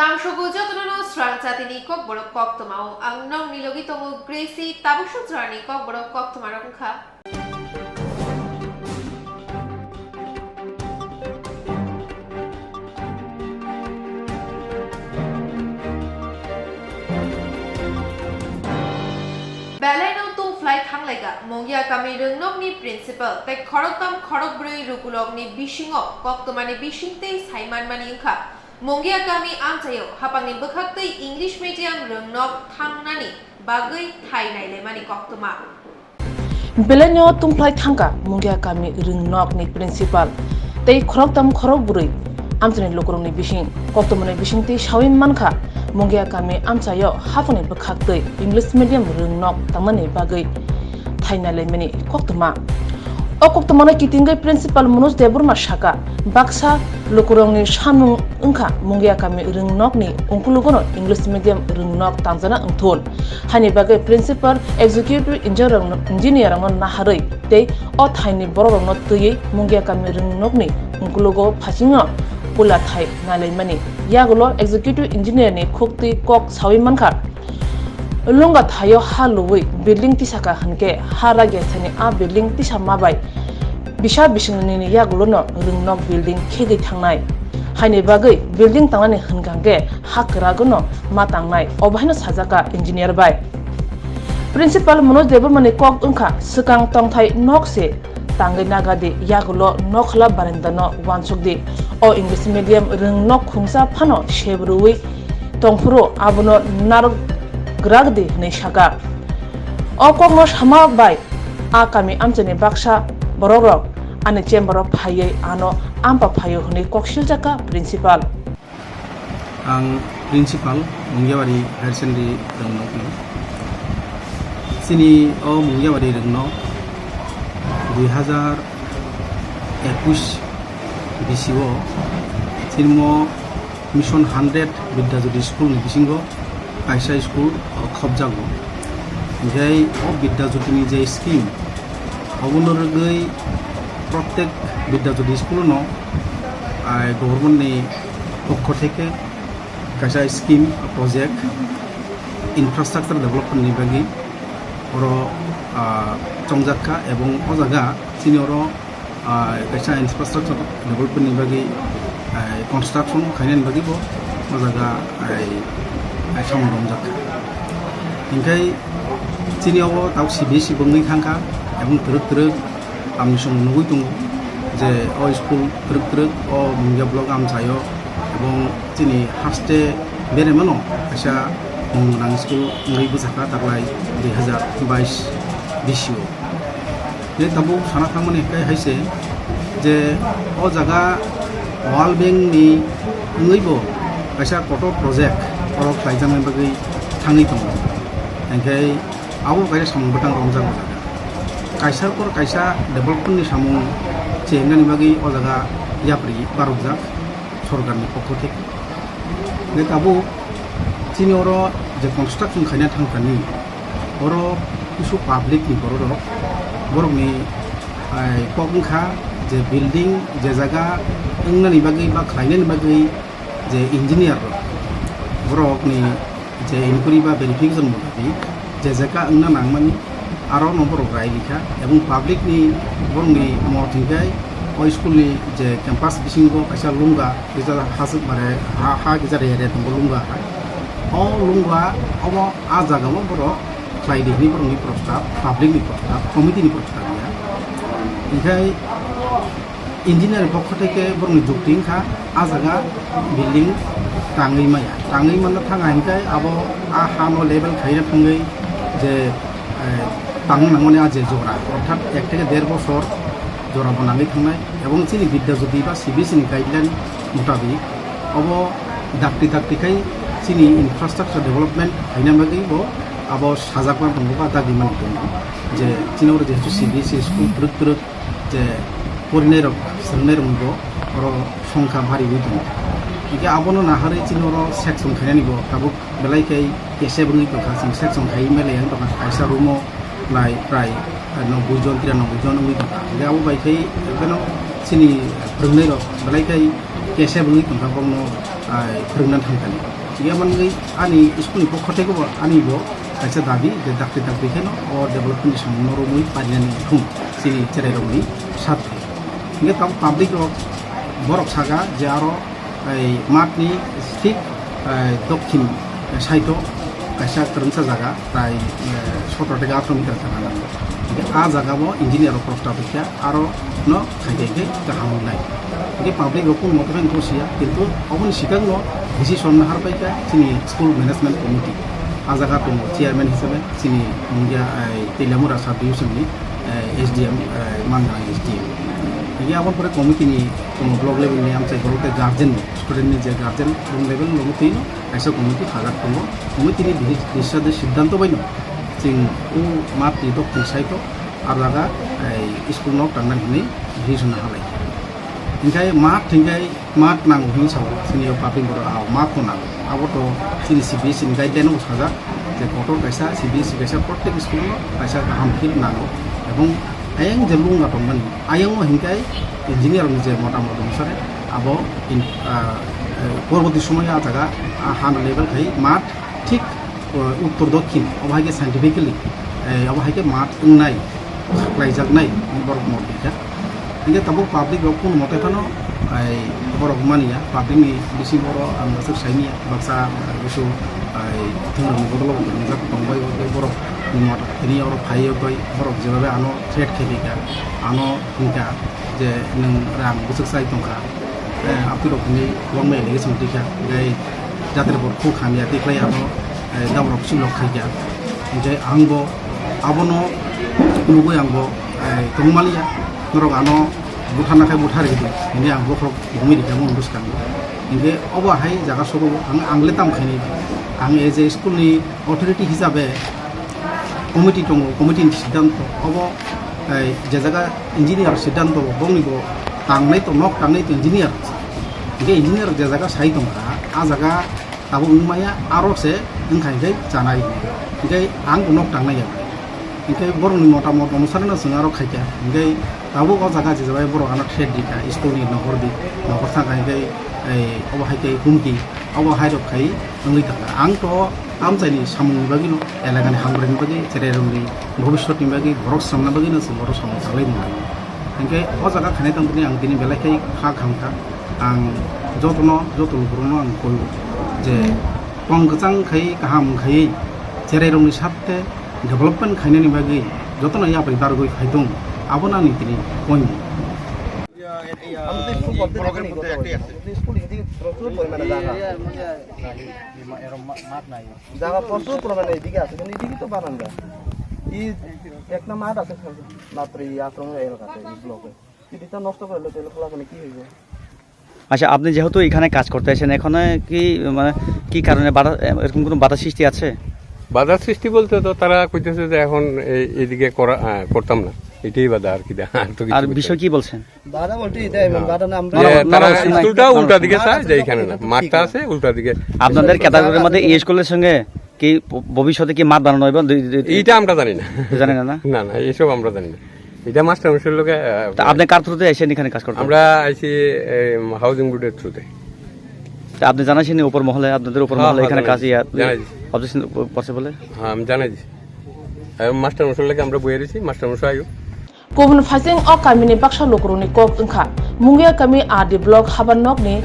Langsogo jotono strangcati ni kok borok kok tomau ang nong nilogi tomo Gracie tabusho jarni kok borok kok tomarong kha. Balai no tung flight hang lega mongia kami rengnok ni principal te khoroktam khorokbrui rukulok ni bisingok kok tomani bisingte saiman mani kha. Mongia kami amchayo hapangni bekhaktai English medium rengnok thangnani bagai thai naile mani koktoma. Belenyo tungplai thangka mongia kami rengnok ni principal tei khoroktam khorokbrui amchani lokrong ni bising koktomani bisingti shawim mankha mongia kami amchayo hapangni bekhaktai English medium rengnok tangmani bagai thai naile mani koktoma. O koktomani kitingai principal Manoj Deburma Shaka baksa lokurongni samung engka mongia kami rengnokni ungkulugono English medium rengnok tangjana engthon hani bagai principal executive engineer no naharei tei o thaini bororongno tui mongia kami rengnokni ungkulugo phasingo pula thai nalaimani yagulo executive engineer ni khukti kok sawi mankha lunga thayo halui building tisaka hanke harage thani a building tisa mabai bisa bisingni yagulo no rengnok building khegi thangnai haini bagai building tangnani hingangge hakragono matangnai obahino sajaka engineer bai principal Manoj Deburmani kok ungkha sikang tongthai nokse tangai nagadi yagulo nokhla barendano wansukdi o English medium rengnok khungsa phano shebrui tongfuro abono narok gragdi nei shaka o kokno sama bai a kami amchani baksa bororok ane chamber of phaye ano ampa phayo hone koksil jaka principal ang principal mungyawari higher secondary rengnok sini o mungyawari rengnok 2021 BCO sinmo mission 100 bidyajyoti school ni bisingo kaisa school khobjago jai o bidyajyoti ni je scheme obunorogai প্রত্যেক বিদ্যাজ্যোতি স্কুলনো গভর্নমেন্টনি পক্ষ থেকে কাইসা scheme project infrastructure ডেভেলপমেন্টনি বাগি ওর চংজাকা এবং ও জায়গা চিনি ওর কাইসা infrastructure ডেভেলপমেন্টনি বাগি construction খাইনানি বাগিব ও জায়গা সামন রংজাকা ইনখাই চিনিয়াव তাও সিবিএসই বঙ্গै খাंखा এবং তরক আমি সঙ্গে নুগুই দङ যে ও স্কুল তরক ও মুঙ্গিয়া ব্লক আমচাयो এবং চিনি হাসতে বেরেমানো আইসা মুংনাং স্কুল ngै बुजाखा तारलाय 2022 BCO जे ताबो साना थांमाने काय हाइसे जे ओ जागा वाल बैंक नि ngैबो आइसा कट प्रोजेक्ट और खाइजानाय बागै थाङै दङ ओंखाय आबो गाय सामबोतां रंजागो kaisarkor kaisa development ni samung chenggani bagi o jaga yapri barokjak sorgarni pokho theke ne tabu chini oro je construction khaina thangkani oro kisu public ni borok borokni kokungkha je building je jaga engnani bagi ba khainani bagi je engineer borokni je inquiry ba verification modi je jaga engna nangmani আরো নম্বর রাই লিখা এবং public নি বংনি মরথিংগাই ও school নি যে campus বিসিংগো কাইসা লুঙ্গা গিজা হাসুক মানে হা গিজা রে দङ লুঙ্গা ও লুঙ্গা অব আ জাগামো বড় ফ্লাইডি নি বংনি প্রস্তাব পাবলিক নি প্রস্তাব কমিটি নি প্রস্তাব নিয়া ইনখাই ইঞ্জিনিয়ার পক্ষ থেকে বংনি যুক্তিংখা আ জাগা বিল্ডিং টাঙै মানে থাङा ইনখাই আবো আ হানো লেভেল খাইনা থাङै যে তাংনাंगौनि आजे जरा अर्थात 1 থেকে 1.5 বছর जरा बनाङै थांनाय এবং চিনি বিদ্যাজ্যোতি বা সিবিএসই नि गाइडलाइन मुताबिक अब दाक्ति चिनी इनफ्रास्ट्राक्चर डेवलपमेंट हैना बागैबो अब साजाकवा दंबा दागि मान दं जे चिनोर जेतु सिबिएसई स्कुल प्रक जे परिनाय रक सोंनाय रंगो और संख्या भारी दं इके आबनो नाहारै चिनोर सेक्सन खायनिबो ताबो बेलायकै केसे बुंनि प्रकार सेक्सन खाय मेलायान दं आइसा रुमो लाई प्राय 90 जन 93 जन उइ दं जे आबो बायखै बेनो चिनी फोरोंनाय रक बेलायकै केसे बुंनि दं फोरोंनानै थांगोन थिगे माने आंनि स्कुलनि पक्ष थेबो आंनिबो खायसे दाबि जे दाख्लै दाख्लैखायनो अ डेभेलपमेन्टनि सायाव नरमै पारिनानै थुं जोंनि जेरायरंनि साथ्रि थिगे ताव पाब्लिक बरक सागा जे आरो माठनि ठीक दक्षिण side kaisa kerengsa jaga prai 17 থেকে 18 মিটার থাকা লাগে আ জায়গাবো ইঞ্জিনিয়ার প্রস্তাবিকা আরো ন খাইতে গাহামনাই এই পাবলিক রকম মতবেন বসিয়া কিন্তু অবনি সিগাং ডিসিশন না হারপাইকা চিনি স্কুল ম্যানেজমেন্ট কমিটি আ জায়গা দङ চেয়ারম্যান হিসেবে চিনি মুঙ্গিয়া তেলামুরা সাব ডিভিশননি এসডিএম মানগাং SDM ini apa pore komiti ni blog level ni amchai gorote guardian student ni je guardian room level komiti no aisa komiti hagat tongo komiti ni disade siddhanto baino sing u mat ni dok sai to ar laga school nok tangan ni decision halai ingkai mat tingkai mat nang hin saw sini paping boro a mat ko nang abo to sini cbs ni guide no saja je kotor kaisa cbs kaisa protek school no kaisa kaham fil nango ebong ayang jelung nggak temen ayang mau hingkai engineer nih motor misalnya abo পরবর্তী সময়ে আজাগা হান level খাই মাঠ ঠিক উত্তর দক্ষিণ অবহাইকে scientifically অবহাইকে মাঠ নাই লাইজাক নাই বরফ মর্দিকা কিন্তু তাবো পাবলিক কোন মতে ফানো বরফ মানিয়া পাবলিকনি বেশি বড় আমরা সাইনিয়া বাক্সা কিছু ধরনের বদল দংবাই বরফ মত ini orang bahaya koi borok jebabe ano threat khebika ano hingka je nang ram busuk sai tongka api rok ni longme ni somtika gai jater bor khu khamia tiklai ano damrok silok khaija je angbo abono lugoi angbo tongmalia norok ano buthana khai buthar gitu ini angbo frok bumi dikam undus kan ini obo hai jaga sobo angle tam khaini ang as a school ni authority hisabe committee দङ কমিটিनि সিদ্ধান্ত अब যে জায়গা engineer সিদ্ধান্ত বংনিবো তাंनाय তো knock তাंनाय তো engineer गे engineer যে জায়গা সাই দংকা आ জায়গা তাবো উমায়া আরোসে ओंखायखाय जानाय गे आं नक तांनाय ओंखाय बरनि मतामत अनुसारनो जों आरो खायखा गे ताबो अ जायगा जे जाबाय बर आनो ट्रेड दिका स्टोरी नगरदि नगर थाखाय अब हायके हुमकी अब हायरक खाय नंगै थाका आं तो आमचाइनि सामुनि बागिनो एलागानि हामब्रेनि बागि जेरायरंनि भबिष्यतनि बागि बरक सामना बागिनो जों बर सामना थालाय नङा ओंखाय अ जायगा खानाय थांबनि आं दिनै बेलाखाय खा खामखा आं जतन बरनो आं कय जे पंगजां खाय गाहाम खाय जेरायरंनि साथे डेभेलपमेन्ट खायनायनि बागि जतन याबै बारगय फायदों आबोनानि दिनै कय জায়গা প্রচুর পরিমাণে এদিকে আছে কিন্তু এদিকে তো বানান যায় এই একটা মাঠ আছে মাত্র এই আশ্রম এলাকাতে এই ব্লকে এদিকটা নষ্ট করলে তাহলে ফলাফলে কি হইবে আচ্ছা আপনি যেহেতু এখানে কাজ করতে আসেন এখন কি মানে কি কারণে বাধা এরকম কোনো বাধা সৃষ্টি আছে বাধা সৃষ্টি বলতে তো তারা কইতেছে যে এখন এদিকে করতাম না এটাই বাধা আর কি আর বিষয় কি বলছেন বাধা বলতে এটাই বাধা না আমরা তারা স্কুলটা উল্টা দিকে চায় যে এখানে না মাঠটা আছে উল্টা দিকে আপনাদের ক্যাটাগরির মধ্যে এই স্কুলের সঙ্গে কি ভবিষ্যতে কি মাঠ বানানো হবে এইটা আমরা জানি না জানেন না না না এইসব আমরা জানি না এটা মাস্টার মশাইয়ের লোকে আপনি কার থ্রুতে এসেছেন এখানে কাজ করতে আমরা আইছি হাউজিং বোর্ডের থ্রুতে আপনি জানাইছেন উপর মহলে আপনাদের উপর মহলে এখানে কাজ অবজেকশন পড়ছে বলে হ্যাঁ আমি জানাই দিছি মাস্টার মশাইয়ের লোকে আমরা বইয়ে দিছি মাস্টার মশাই আয়ো Kubun fasing o kami ni baksa lokroni kok tengka mungia kami a di blog haban nok ni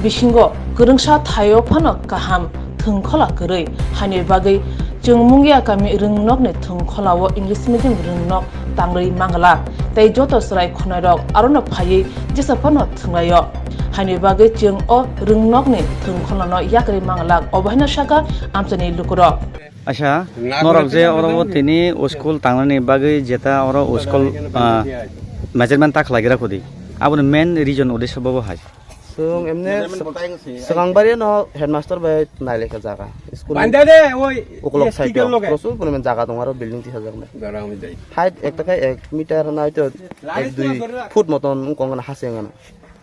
bisingo gerengsa thayo phano kaham thungkhola gerei hani bagai jung mungia kami rung nok ni thungkhola o english medium rung nok tangrei mangala tai joto srai khonai rok arono phai jesa phano thunglayo hani bagai jung o rung nok ni thungkhola no yakri mangala obhaina saka amchani lukro আচ্ছা নরক যে ওর তিনি school তাংনানি বাগै যেটা ওর school measurement তাক লাগিরা কদি আপনি main reason উদ্দেশ্য বাবু high जों एमने सगांबारि न हेडमास्टर बाय नाइलेखा जागा स्कुल उकलक साइड प्रचुर परिमाण जागा दं आरो बिल्डिं 3000 हाइट एकटाखाय 1 मिटार ना हयतो 1-2 फुट मतन कंगना हासेंगाना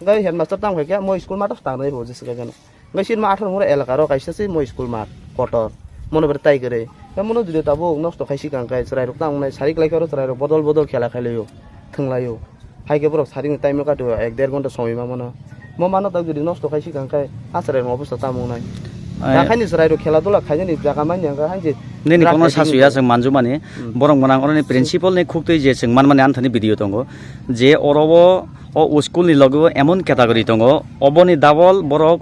गाय हेडमास्टर तां खायखा म स्कुल माथ तांनाय हो जेसका गाना गाय सिन मा 18 मुरा एलाका रो कायसासि म स्कुल माथ कटर মনে করে তাই করে মনে যদি তাবো নষ্ট খাইছি কাঙ্কাই চরাই রক তাংনাই সারি লাইখারো চরাই রক বদল খেলা খেলাইও থংলাইও হাইকে বরক সারি টাইম কাটো 1-1.5 ঘন্টা সময় মা মনে mano tak jadi nosto kai sikang kai asare no obostha tamung nai Nakhaini serai ro khela dula khaini jaga mani ang hanji nini kono sasuya जों मानजुमानि borong monang oroni principal ni khuktai je जों manmani anthani video tongo je orobo o school ni logo emon category tongo oboni double borok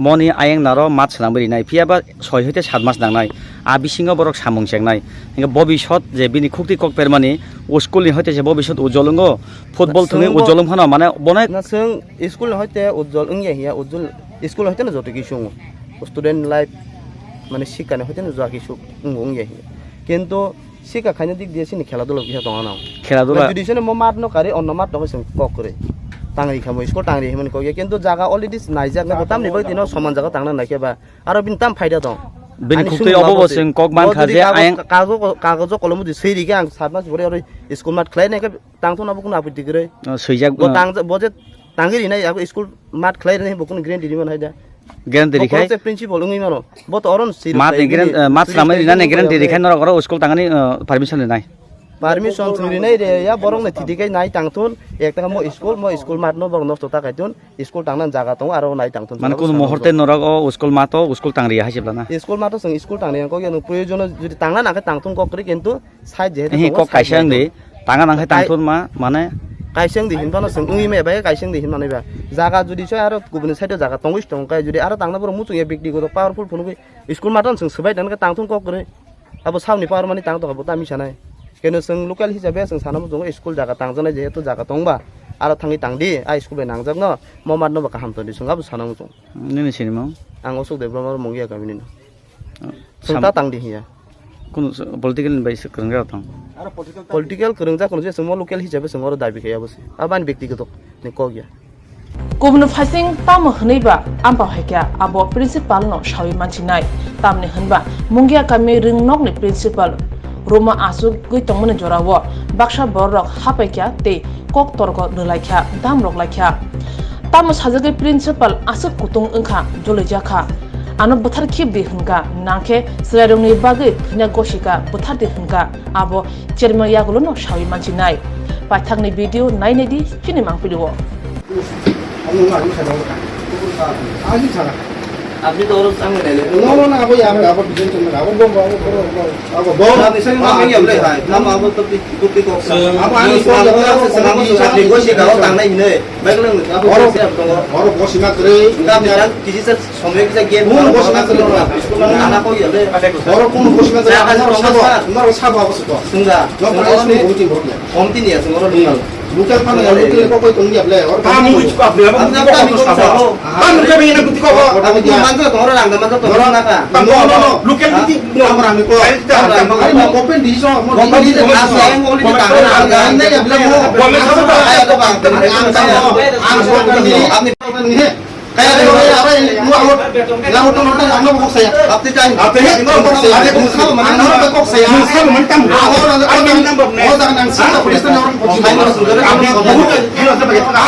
moni ayeng naro mat sanambri nai phiaba 6 hite 7 mas nangnai a bisingo borok samung chengnai inga bobishot je bini khukti kokper mani o school ni hoite je bobishot ujolungo football thungi ujolum hano mane bonai na sung school hoite ujjol ungye hiya ujjol school hoite na joto kisung student life মানে শিক্ষা না হইতে না যোৱা কিছু ungye hiya কিন্তু শিক্ষা খাইনে দিক দিয়ে সিনি খেলাধুলা কিয়া দঙা নাও খেলাধুলা যদি সেনে মো মাত ন কারে অন্য মাত ন সং কক করে টাংরি খামো স্কুল টাংরি হিমন কইয়া কিন্তু জায়গা অলরেডি নাইজাক না তাম নিবই দিন সমান জায়গা টাংনা নাকেবা আর বিন তাম ফায়দা দং bini khuktai obo जों kok man kha je ayeng কাগজ কলম দি সেইরিকে আং সাতমাস বরে আর স্কুল মাত খেলাই নাকে টাংথন না বুকুন আপত্তি করে suijak ও টাং বজে টাংরি নাই স্কুল মাত খেলাই নাই বুকুন grain দিদিমন হাইদা guarantee rikai principal ungi mano bot oron sir mat mat samai rina ne guarantee rikai nor oro school tangani permission nai permission thuri nai re ya borong na thidikai nai tangthun ekta mo school mat no borong nosto takaitun school tangnan jaga tong aro nai tangthun man kun muhurte norok o school mato school tangri haiseblana school mato sing school tangni ko genu proyojon jodi tangna na tangthun ko kri কিন্তু sai je hi kok kaisang ni tanga nang tangthun ma mane kaisang di hinbano sing ungi me ba kaisang di hin manai ba jaga jodi so aro gubun side jaga tongis tong kai jodi aro tangna boro mutu ye ব্যক্তিগত powerful phone school maton sing sebai dan ka tangthun ko kri abo sauni power mani tang to ka bota mi sanai keno sing local hisabe sing sanam jong school jaga tangjana je to jaga tongba aro thangi tangdi a school be nangjak no momat no ba kaham to di sing abo sanam jong nini sinimo ang osok development mongia kamini no sing ta tangdi hiya kun political bai sekranga tang political kerengja kono je sing local hisabe sing oro dabi kaya bose aban ব্যক্তিগত ni ko gya Kubun fasing tam hniba amba hekya abo principal no shawi manchinai tamne hunba mungia kami ringnok ni principal Roma asuk gui tongmane jorawo baksha borok hapaikya te kok torgo nulaikya damrok laikya tam sajage principal asuk kutung engkha jolejakha ano buthar khib de hunga nangke srarong ni bage khna goshika buthar de hunga abo chairman yagulo no shawi manchinai paithak ni video naine di chini mangpidiwo আপনি তো ওর সঙ্গে নেলে No, abo ya abo bisin chunna abo bom abo bom na bisan ma ngi able hai nam abo to ti ko abo ani ko sanam sa ni go shi ga tang nai ne bagleng abo se ab tong oro bosina kre na bisan kisi se সময় কি game bosina kre school না না কই আলে oro kun bosina kre aro sabo abo to sunga no pero ni buti borle omti ni asung oro dingal local pan ya local ko koi tong able oro kamu itu apa ya? Abna ta mi ko sa Kamu kami nak kuti ko. Aku mantu to oro rang mantu to oro na ka no Local kuti. amar ami ko ari mo open di so mo Open di as yang oli di tangan rang ande ya ble mo Kami sama ayo to bang আপনি kaya de apa mu awot la hoto nota amna ko saya apni chahi Apa ya? ade ko sa man na ko saya Musa mentam. Aku number ne oh jangan nang sita police na orang Kamu bukan Kilo sampai kita.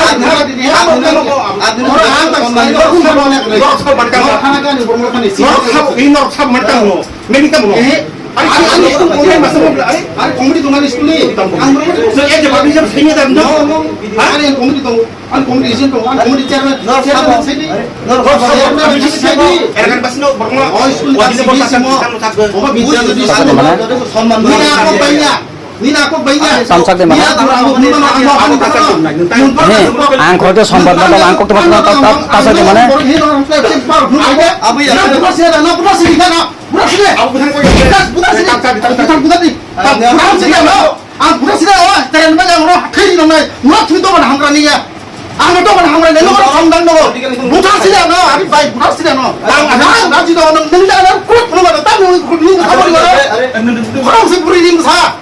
Ini sab mentam lo. Maybe kamu. Ani itu mungkin masuk mobil. komedi tungan school ni So ya jadi bisa sini dah. ani komedi tong an komedi izin tong an komedi chairman sini Erakan pas no bermo. oh school Wajib bos semua oma bicara di sana সম্মান Nina aku banyak Nina aku banyak Samsak de mana? ang khote sombad na ang kok tempat tasa de mana Apa ya? Bukan sih, na bukan sih kan? Bukan sih. Aku bukan kau. Bukan sih. Bukan sih. Bukan sih. Ah, bukan sih. Oh, terus mana orang kiri dong nih. Muat itu mana hamran ni ya? Ang itu mana hamran ni? Orang hamdan dong. Bukan sih no, ari baik bukan sih no. Ang nanti dong nang kurut belum ada tamu belum apa di mana? Orang sih beri ring sah.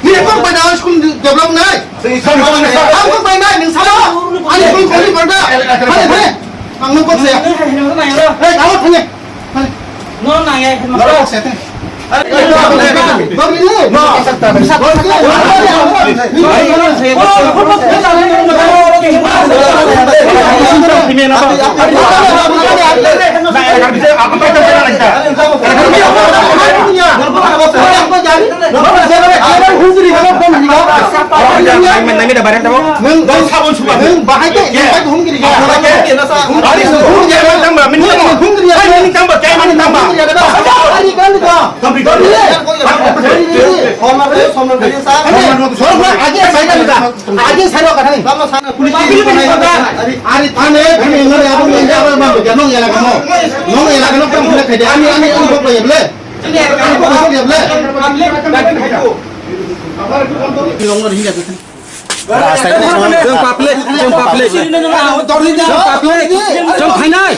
Ni apa pada school develop nih? Aku pada nih salah. Ani pun kali pada. Ani ang nungkot saya. Kamu tanya. Baru saya tanya. Baru ini. Ari hung dia mana tambah, meni tambah. Hai meni tambah, kayak meni tambah. Tapi kau ni. Aje saya kan dah. Aje saya kan ni. Pulis ni. Ari thane, thane ingat apa ni? Apa bang? Jangan yang lain kamu. Nong yang lain kamu kamu boleh kerja. Ani kau boleh boleh. Ani kau boleh boleh. Long ni hingga tu. Jom paplet, jom paplet. Jom final.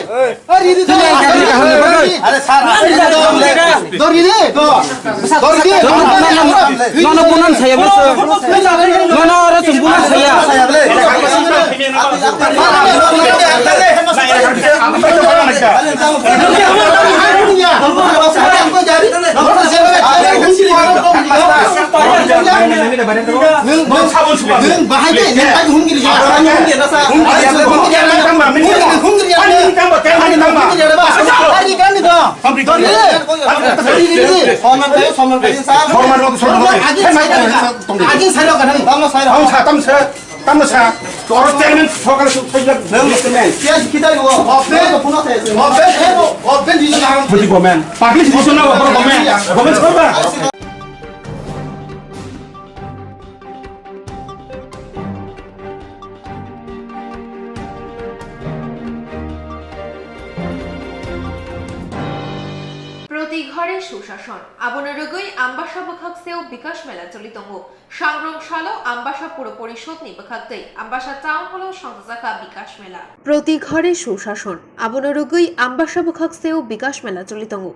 Nono punan saya besar. Nono orang cumbulan saya. প্রতি ঘরে সুশাসন আবনরগৈ আমবাসা বখাকসেও বিকাশ মেলা চলিতঙ্গ সংগ্রামশাল আমবাসা পুর পরিষদ নিবখাকতেই Ambassa town hall সংজাকা বিকাশ মেলা প্রতি ঘরে সুশাসন আবনরগৈ আমবাসা বখাকসেও বিকাশ মেলা চলিতঙ্গ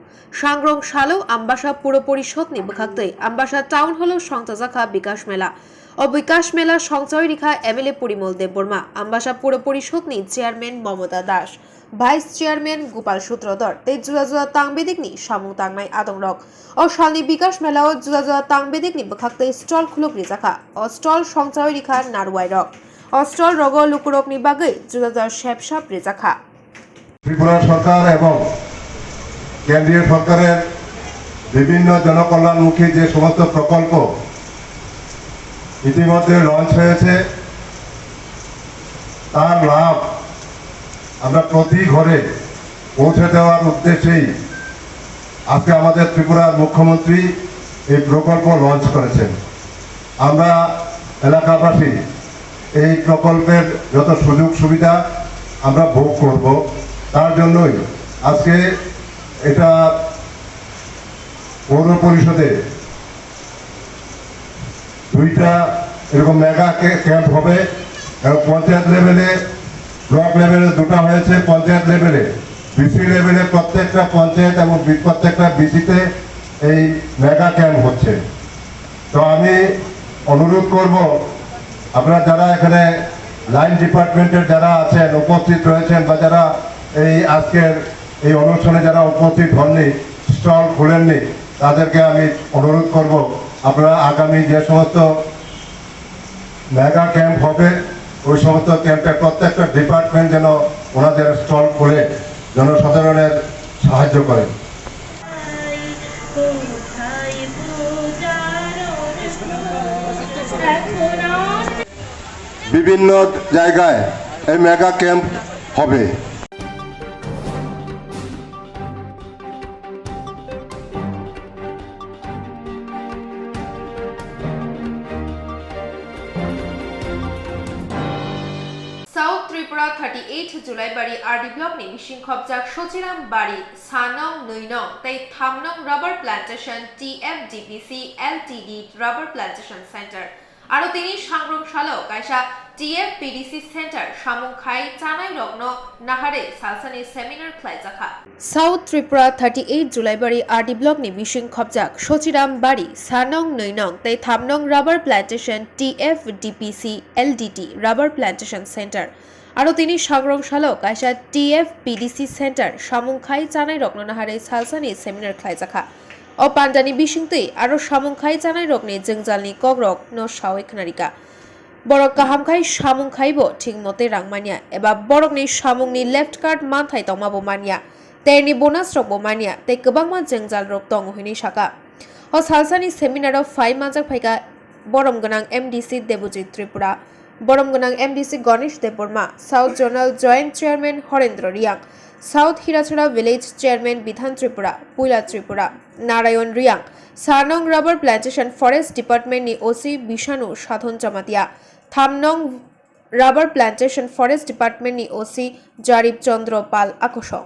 সংগ্রামশাল আমবাসা পুর পরিষদ নিবখাকতেই আমবাসা টাউন হল সংজাকা বিকাশ মেলা ও বিকাশ মেলা সঞ্চয় রেখা এমএলএ পরিমল দেববর্মা আমবাসা পুর পরিষদ নি chairman Mamata Das vice chairman Gopal Sutradhar তেজ জুয়া তাংবেদিকনি সামু তাংনাই আদংরক ও শালনি বিকাশ মেলা ও জুয়া তাংবেদিকনি বখাকতে স্টল খুলক রিজাখা ও স্টল সঞ্চয় রেখা নারওয়াই রক ও স্টল রগ লুকুরকনি বাগৈ জুয়া শেপসাপ রিজাখা ত্রিপুরা সরকার এবং কেন্দ্রীয় সরকারের বিভিন্ন জনকল্যাণমুখী যে সমস্ত প্রকল্প ইতিমধ্যে লঞ্চ হয়েছে তার লাভ আমরা প্রতি ঘরে পৌঁছে দেওয়ার উদ্দেশ্যেই আজকে আমাদের ত্রিপুরার মুখ্যমন্ত্রী এই প্রকল্প লঞ্চ করেছেন। আমরা এলাকাবাসী এই প্রকল্পের যত সুযোগ সুবিধা আমরা ভোগ করব, তার জন্যই আজকে এটা পৌর পরিষদে দুইটা এরকম মেগা ক্যাম্প হবে এবং পঞ্চায়েত লেভেলে, ব্লক লেভেলে দুটো হয়েছে, পঞ্চায়েত লেভেলে বিসি লেভেলে প্রত্যেকটা পঞ্চায়েত এবং প্রত্যেকটা বিসিতে এই মেগা ক্যাম্প হচ্ছে। তো আমি অনুরোধ করব আপনারা যারা এখানে লাইন ডিপার্টমেন্টের যারা আছেন, উপস্থিত রয়েছেন, বা যারা এই আজকের এই অনুষ্ঠানে যারা উপস্থিত হননি, স্টল খুলেননি, তাদেরকে আমি অনুরোধ করব আপনারা আগামী যে সমস্ত মেগা ক্যাম্প হবে ওই সমস্ত ক্যাম্পের প্রত্যেকটা ডিপার্টমেন্ট যেন ওনাদের স্টল খুলে জনসাধারণের সাহায্য করেন। বিভিন্ন জায়গায় এই মেগা ক্যাম্প হবে। সাউথ ত্রিপুরা 38 জুলাই বাড়ি আরডি ব্লক নি বিশিং খবজাক সচিরাম বাড়ি সানং নৈনং তাই থামনং rubber plantation TFDPC LTD rubber plantation centre আরো তিনি সংগ্রামশালাও কাইসা টিএফপিডিসি সেন্টার সামুখাই চানাই রগ্ন নাহারে সালসানি সেমিনার ক্লাইজাখা সাউথ ত্রিপুরা 38 জুলাই বাড়ি আরডি ব্লক নি বিশিং খবজাক সচিরাম বাড়ি সানং নৈনং তাই থামনং rubber plantation TFDPC LDT rubber plantation centre আরো তিনি সংগ্রামশালাও কাইসা টিএফপিডিসি সেন্টার সামুখাই চানাই রগ্ন নাহারে সালসানি সেমিনার ক্লাইজাখা ও পান্ডানি বিশিংতে আরো সামুখাই চানাই রগ্নে জেংজালনি কগ্রক ন সাওয়েক নারিকা বড় কাহামখাই সামুং খাইব ঠিক মতে রাংমানিয়া এবা বড়কনি সামুংনি লেফট কার্ড মানথাই তমাবো মানিয়া তেরনি বোনাস রকবো মানিয়া তে গোबांमा জেংজাল রক দং হইনি শাখা ও সালসানি সেমিনারও ফাই মাজাক ফাইকা বরম গনাং এমডিসি দেবজিৎ ত্রিপুরা বরমগনাং MDC Ganesh Debbarma, south zonal joint chairman Harendra Reang, south Hirachhara village chairman Bidhan Tripura, পুইলা ত্রিপুরা, নারায়ণ রিয়াং, সানং রাবার প্ল্যান্টেশন ফরেস্ট ডিপার্টমেন্টনি ওসি বিশানু সাধন জমাতিয়া, থামনং রাবার প্ল্যান্টেশন ফরেস্ট ডিপার্টমেন্টনি ওসি জারিব চন্দ্র পাল আকর্ষণ।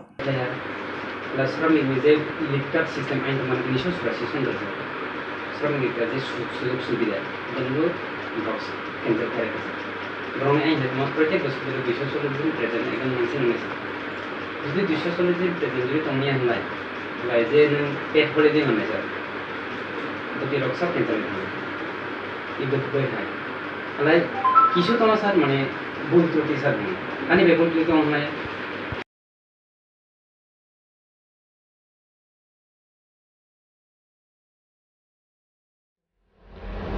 শ্রমিক যে লিফটার সিস্টেম আইন মানে নিশ্চয় সুন্দর শ্রমিক যে সুযোগ সুবিধা এগুলো কেন্দ্র করে গেছে বরং আইন প্রত্যেক বছর 240 দিন প্রেজেন্ট এখন মানসি নেমেছে যদি 240 দিন প্রেজেন্ট যদি তুমি আনলাই লাই যে পেট হলিডে মানে স্যার যদি রক্ষা কেন্দ্র ইদু বই হয় লাই কিছু তোমার স্যার মানে ভুল ত্রুটি স্যার মানে আনি বেগুন কি তো অনলাইন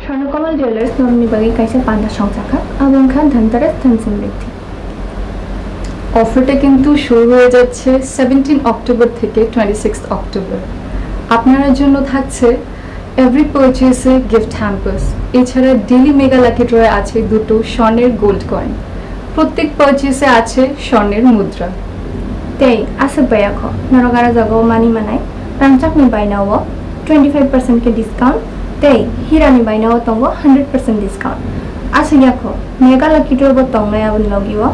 স্বর্ণকমল জুয়েলার্স নন্দীবাগে কাইসা পান্ডা সংচাকা এবং খান ধনতেরাস ধন সমৃদ্ধি। অফারটা কিন্তু শুরু হয়ে যাচ্ছে 17 অক্টোবর থেকে 26 অক্টোবর। আপনার জন্য থাকছে এভরি পারচেসে গিফট হ্যাম্পার্স, এছাড়া ডেলি মেগা লাকি ড্রয়ে আছে দুটো স্বর্ণের গোল্ড কয়েন, প্রত্যেক পারচেসে আছে স্বর্ণের মুদ্রা। তেই আছে বায়াখ নরগারা জাগাও মানি মানাই রাংচাকনি বাইনাও 25% के डिस्काउंट तेई हिरानी बायनाव तंगो 100% डिस्काउंट आसियाखो मेगा लाकी ड्र बो तंगनाय आबन लगियो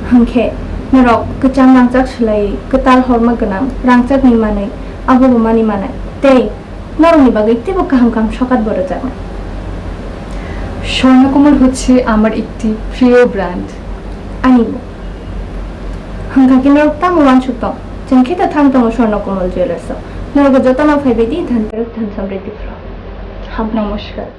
हांखे नरक कचाम रांचाक सलाई कताल हरमा गनां रांचाक नि मानै आबो मानि मानाय तेई नरनि बागै तेबो काहाम काहाम सकात बড় जाना। স্বর্ণকমল হচ্ছে আমার একটি প্রিয় ব্র্যান্ড। आनिबो हांखा नरक तामो वानसुत जोंखेता थां तंगो स्वर्णकमल ज्वेलार्स नरक जतमा फाइबेदि धनतेरस धन समृद्धि फ्र নমস্কার।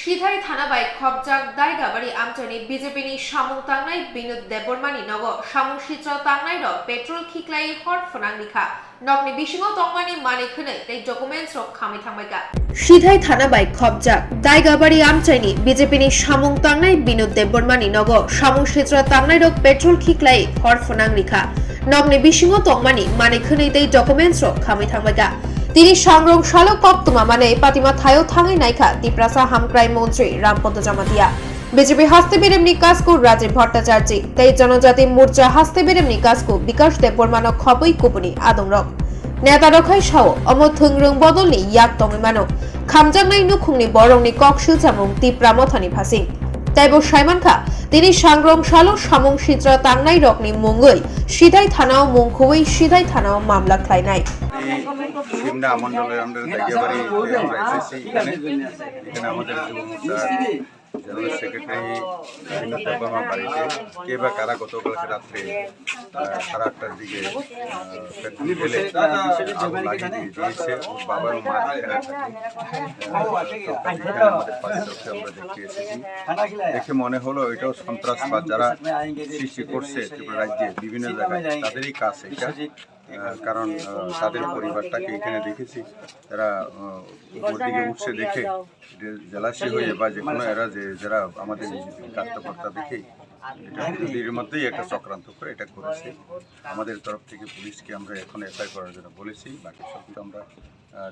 সিধাই থানা বাই খবজাক দাইগাবাড়ি আমচানি বিজেপিনি সামুং তাংনাই বিনোদ দেববর্মানি নগ সামুং সিত্র তাংনাই র পেট্রোল খিকলাই হর ফনাং লিখা নগনি বিশিং তংমানি মানি খনে তেই ডকুমেন্টস র খামি থাংবাইকা সিধাই থানা বাই খবজাক দাইগাবাড়ি আমচানি বিজেপিনি সামুং তাংনাই বিনোদ দেববর্মানি নগ সামুং সিত্র তাংনাই র পেট্রোল খিকলাই হর ফনাং লিখা নগনি বিশিং তংমানি মানি খনে তেই ডকুমেন্টস র খামি থাংবাইকা তিনি সংগ্রাম শালক কপ্তমা মানে পাতিমা থায়ো থাঙাই নাইখা তিপ্রাসা হামক্রাই মন্ত্রী রামপদ জমাতিয়া বিজেপি হাস্তে বেরেমনি কাজকু রাজীব ভট্টাচার্য তেই জনজাতি মোর্চা হাস্তে বেরেমনি কাজকু বিকাশ দেববর্মান খবই কুপনি আদংরক নেতা রখাই সাও অমর থুংরং বদলনি ইয়াক তংমানো খামজাংনাই নুখুংনি বরংনি ককশিল চামুং তিপ্রা মথানি ভাসিং তাইব সাইমানখা তিনি সংগ্রাম শালক সামুং সিত্রা তাংনাই রকনি মুঙ্গই সিধাই থানাও মুংখুই সিধাই থানাও মামলা খাইনাই সিমনা মন্ডলের আন্ডারে দাগিয়াবাড়ি আমরা এসেছি এখানে আমাদের জেনারেল সেক্রেটারি বিনোদ দেববর্মার বাড়িতে কে বা কারা গতকালকে রাত্রে 8:30টার দিকে পেট্রোল ঢেলে আগুন লাগিয়ে দিয়েছে। ওর বাবা ও মা আমাদের পাশে আমরা দেখতে এসেছি। দেখে মনে হলো এটাও সন্ত্রাসবাদ যারা সৃষ্টি করছে ত্রিপুরা রাজ্যে বিভিন্ন জায়গায় তাদেরই কাজ এটা, কারণ তাদের পরিবারটাকে এখানে দেখেছি তারা উপর দিকে উঠছে দেখে জেলাসি হয়ে বা যে কোনো এরা যে যারা আমাদের কার্যকর্তা দেখে এটা এর মধ্যেই একটা চক্রান্ত করে এটা করেছে। আমাদের তরফ থেকে পুলিশকে আমরা এখন এফআইআর করার জন্য বলেছি, বাকি সব আমরা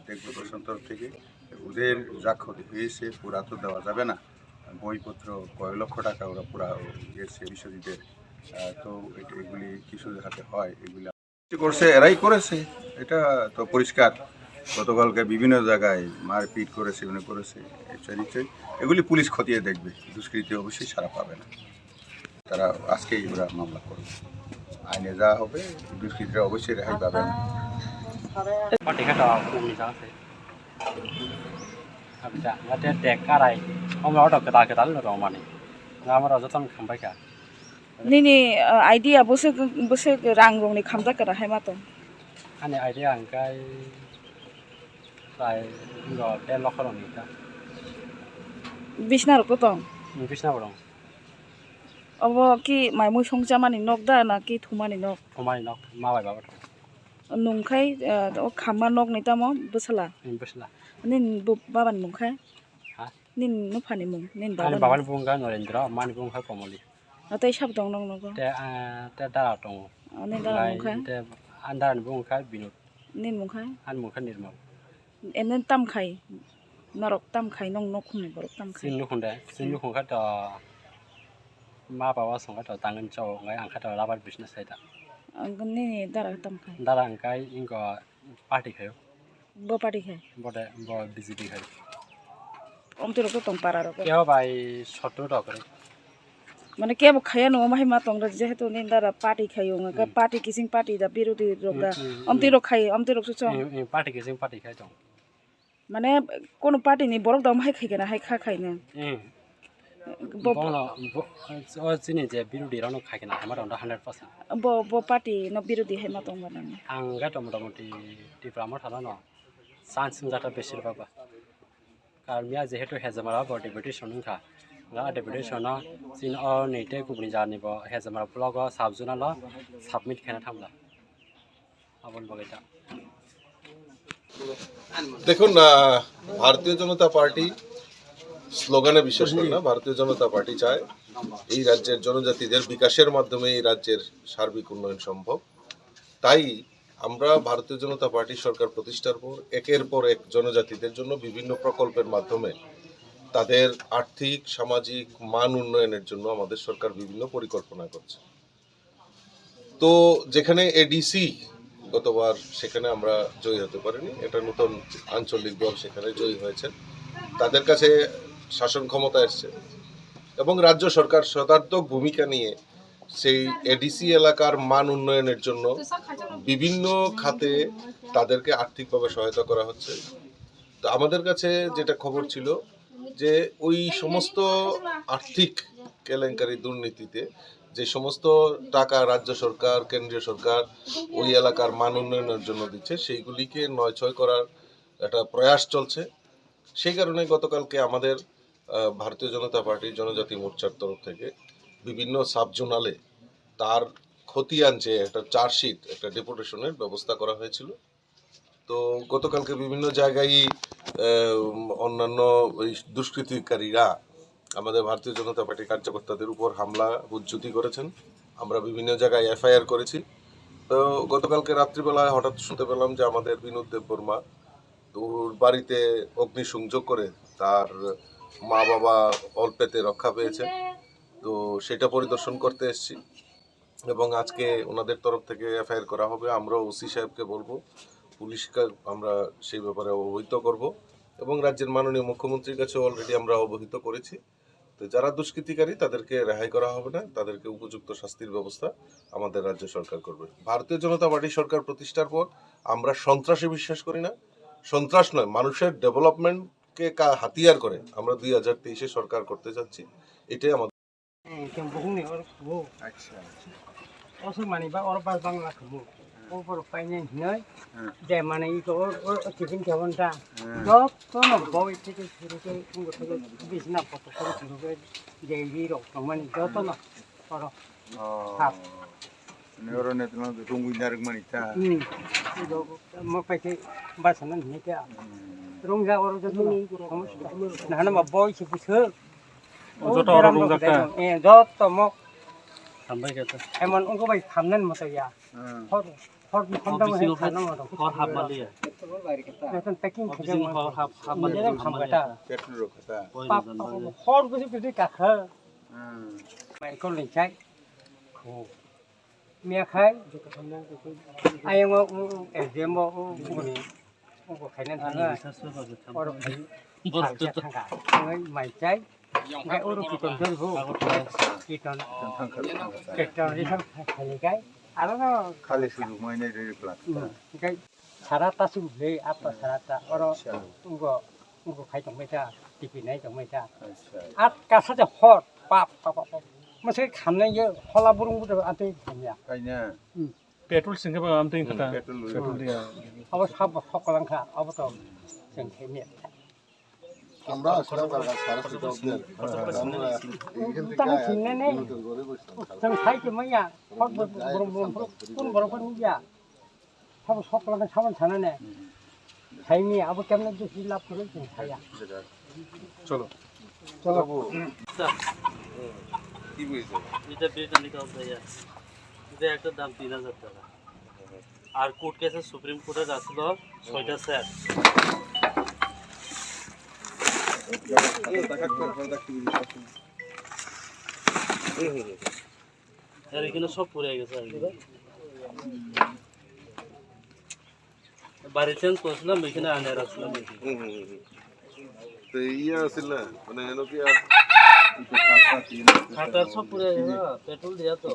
দেখবো প্রশাসন তরফ থেকে। ওদের যা ক্ষতি হয়েছে পুরা তো দেওয়া যাবে না, বইপত্র কয়েক লক্ষ টাকা ওরা পুরা দিয়েছে বিশ্বজিতের, তো এগুলি কিছু দেখাতে হয় এগুলি করছে এরাই করেছে, এটা তো পরিষ্কার। গতকালকে বিভিন্ন জায়গায় মারপিট করেছে মনে করেছে, নিশ্চয়ই এগুলি পুলিশ খতিয়ে দেখবে, দুষ্কৃতী অবশ্যই ছাড়া পাবে না, তারা আজকেই ওরা মামলা করবে, আইনে যা হবে দুষ্কৃতীরা অবশ্যই রেহাই পাবে না। Nini idea bose rang rong ni khamja kara hai ma to ane idea angkai প্রায় 1.5 লক্ষ রং এটা বিছনার কত বিছনা বড় অব কি মাইমুই সংজামানি নক দা না কি থুমানি নক সমাই নক মাবাই বাবা নংখাই ও খামা নক ni tamo besala বসলা nin baban mungkhai ha nin no phani mung nin আর baban বাবার বুঙ্গা নরেন্দ্র মানি বুঙ্গা কমলি atai sab dong nong nong তে দাঁড়া টং nin dala mungkhai তে আন্দার বুঙ্গা বিনোদ nin mungkhai আন মুখা নির্মল enen tam khai narok tam khai nong nok khum borok tam khai Sinu খুঙ্গা তো মা বাবা সঙ্গে তো তাঙ্গন চৌ ngai angka to labar business saida ni dara tam khai dara angkai ingo party khayo bo party khai bode bo BJP khayo om tiro ko tong para ro keo bai shoto to kare মানে কে খায়া no Mahi মা তংরা যেহেতু নিন্দারা party খাইও nga party kissing party দা বিরোধী রোগদা অমতি রোগ খাই অমতি রোগ সুচ party kising party khai tong মানে কোন পার্টি নি বরক দম হাই খাইগেনা হাই খা খাই না bono o chini je birudi rano khaikena hamar onda 100% bo bo party no বিরোধী হাই মা তং বানানি anga to motamoti tipramar thana no chance jata besir baba kar mia jehetu hezamara bo deputation kha la deputation no sin o neite kubni jani bo hezamara blog sabjuna lo submit khena thamla abon bagaita দেখুন ভারতীয় জনতা party স্লোগানে বিশ্বাস করে না। ভারতীয় জনতা party চায় এই রাজ্যের জনজাতিদের বিকাশের মাধ্যমে এই রাজ্যের সার্বিক উন্নয়ন সম্ভব। তাই আমরা ভারতীয় জনতা পার্টি সরকার প্রতিষ্ঠার পর একের পর এক জনজাতিদের জন্য বিভিন্ন প্রকল্পের মাধ্যমে তাদের আর্থিক সামাজিক মান উন্নয়নের জন্য আমাদের সরকার বিভিন্ন পরিকল্পনা করছে। তো যেখানে এডিসি গতবার সেখানে আমরা জয়ী হতে পারিনি, এটা নতুন আঞ্চলিক দল সেখানে জয়ী হয়েছে, তাদের কাছে শাসন ক্ষমতা এসছে এবং রাজ্য সরকার সদার্থক ভূমিকা নিয়ে সেই এডিসি এলাকার মান উন্নয়নের জন্য বিভিন্ন খাতে তাদেরকে আর্থিকভাবে সহায়তা করা হচ্ছে। তো আমাদের কাছে যেটা খবর ছিল যে ওই সমস্ত আর্থিক কেলেঙ্কারি দুর্নীতিতে যে সমস্ত টাকা রাজ্য সরকার কেন্দ্রীয় সরকার ওই এলাকার মান উন্নয়নের জন্য দিচ্ছে সেইগুলিকে নয়ছয় করার একটা প্রয়াস চলছে। সেই কারণে গতকালকে আমাদের ভারতীয় জনতা পার্টির জনজাতি মোর্চার তরফ থেকে বিভিন্ন সাবজোনালে তার খতিয়ান চেয়ে একটা চার্জশিট একটা ডেপুটেশনের ব্যবস্থা করা হয়েছিল। তো গতকালকে বিভিন্ন জায়গায় অন্যান্য ওই দুষ্কৃতিকারীরা আমাদের ভারতীয় জনতা পার্টি কার্যকর্তাদের উপর হামলা উজ্জুতি করেছেন। আমরা বিভিন্ন জায়গায় এফআইআর করেছি। তো গতকালকে রাত্রিবেলায় হঠাৎ শুনতে পেলাম যে আমাদের বিনোদ দেববর্মা তোর বাড়িতে অগ্নিসংযোগ করে তার মা বাবা অল্পেতে রক্ষা পেয়েছে। তো সেটা পরিদর্শন করতে এসেছি এবং আজকে ওনাদের তরফ থেকে এফআইআর করা হবে। আমরাও ওসি সাহেবকে বলবো, পুলিশকে আমরা সেই ব্যাপারে অবহিত করব এবং রাজ্যের মাননীয় মুখ্যমন্ত্রীর কাছে অলরেডি আমরা অবহিত করেছি। তো যারা দুষ্কৃতিকারী তাদেরকে রেহাই করা হবে না, তাদেরকে উপযুক্ত শাস্তির ব্যবস্থা আমাদের রাজ্য সরকার করবে। ভারতীয় জনতা পার্টি সরকার প্রতিষ্ঠার পর আমরা সন্ত্রাসে বিশ্বাস করি না। সন্ত্রাস নয়, মানুষের ডেভেলপমেন্টকে হাতিয়ার করে আমরা 2023-এ সরকার করতে যাচ্ছি। এটাই আমাদের over finance nai de mane ito or tikin jawon ta job to no boy tike shuru ke ungo to business photo shuru ke daily ro to mane joto no paro ha neuro net no tungu jarak manita do mo paite basana ni ke rongja or joto na na ma boy chi pushe joto or rongja ka joto mo sampai kata emon ungo bai khamnan mo ta ya hor khomdam he khana mo hor hab mali ya এখন packing থেকে hor hab মানে খামটা petrol rokata hor কিছু কাখা mai con lên chạy mẹ khai ai em ở dưới mò có khai nên thằng ở đâu thằng cả mày chạy cái ô tô chỉ còn chơi vô chỉ còn đi thằng khai cái 알아서 খালি শুধু মইনে রে প্লাট 그러니까 살았다 수래 아빠 살았다 어러 우거 খাই 정말자 디피네 정말자 아까 사자 헐밥pap밥 뭐세 감는 게 헐라부릉부터 안돼 되냐 কাইনা petrol সিংকে আমতে কথা petrol 아버 사버 헛걸랑카 아버도 जों खायनो আমরা আসলাম কালকে সারা সুযোগ দিয়ে তাকে চিননে जों साइके मैया हर কোন বরফর মিয়া সব সকলকে সামান ছানানে খাইনি আবার কেমন বেশি লাভ করে जों খাইয়া চলো চলো কি বুঝছো এটা বেতন কাজ দেয়া এটা একটা দাম 3000 টাকা আর কোর্ট কেসে সুপ্রিম কোর্টে আসলো 6টা স্যার আর এখানে সব পুড়ে গেছে বাড়ি চেঞ্জ করছিলাম এখানে আনে রাখছিলাম তো ইয়া আছিল না মানে এনো কি খাটার সব পুড়ে গেছে পেট্রোল দিয়া তো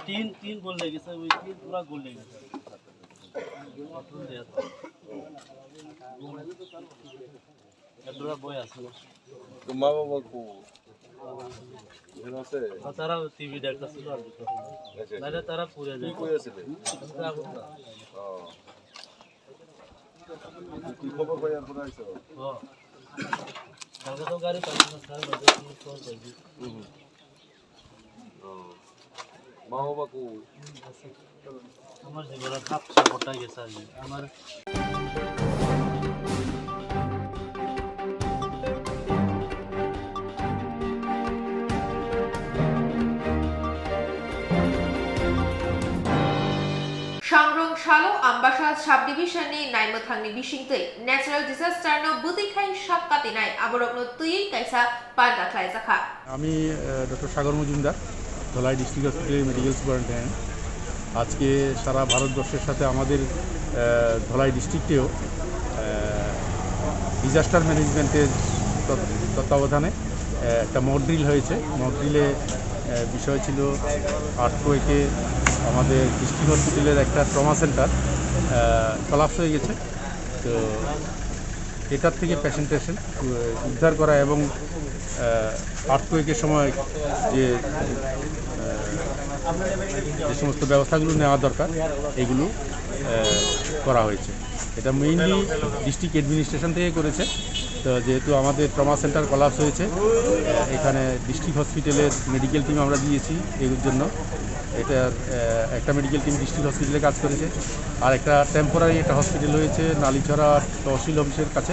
তিন গোল লেগে গেছে ওই তিন পুরো গোল লেগে গেছে পেট্রোল দিয়া তো এতটা বই আসলো তো মা বাবা কো আছে তারা টিভি দেখতেছিল আর না তারা পুড়ে যায় কই আছে কি খবর ভাই আর কোথায় আছো কালকে তো গাড়ি পাইছি স্যার বাজে কি ফোন করবি মা বাবা কো আমার জীবনে খাপ সাপোর্টটা গেছে আমার Shangrong Shalo Ambasha Subdivision Naimathangni Bishingte Natural Disaster no Butikai Shapkatinai Aborokno Tui Kaisa Panda Klaisaka. আমি ডক্টর সাগর মজুমদার ধলাই ডিস্ট্রিক্ট হসপিটালের মেডিকেল সুপারিনটেন্ডেন্ট আজকে সারা ভারতবর্ষের সাথে আমাদের ধলাই ডিস্ট্রিক্টেও ডিজাস্টার ম্যানেজমেন্টের তত্ত্বাবধানে একটা মক ড্রিল হয়েছে। মক ড্রিলে বিষয় ছিল আর্থকোয়েকে আমাদের ডিস্ট্রিক্ট হসপিটালের একটা ট্রমা সেন্টার কলাপস হয়ে গেছে। তো এটার থেকে পেশেন্ট উদ্ধার করা এবং আর্থকোয়েকের সময় যে সমস্ত ব্যবস্থাগুলো নেওয়া দরকার এগুলো করা হয়েছে। এটা মেইনলি ডিস্ট্রিক্ট অ্যাডমিনিস্ট্রেশন থেকে করেছে। তো যেহেতু আমাদের ট্রমা সেন্টার কলাপস হয়েছে এখানে ডিস্ট্রিক্ট হসপিটালের মেডিকেল টিম আমরা দিয়েছি এর জন্য। এটা একটা মেডিকেল টিম ডিস্ট্রিক্ট হসপিটালে কাজ করেছে আর একটা টেম্পোরারি একটা হসপিটাল হয়েছে নালিছড়া তহসিল অফিসের কাছে,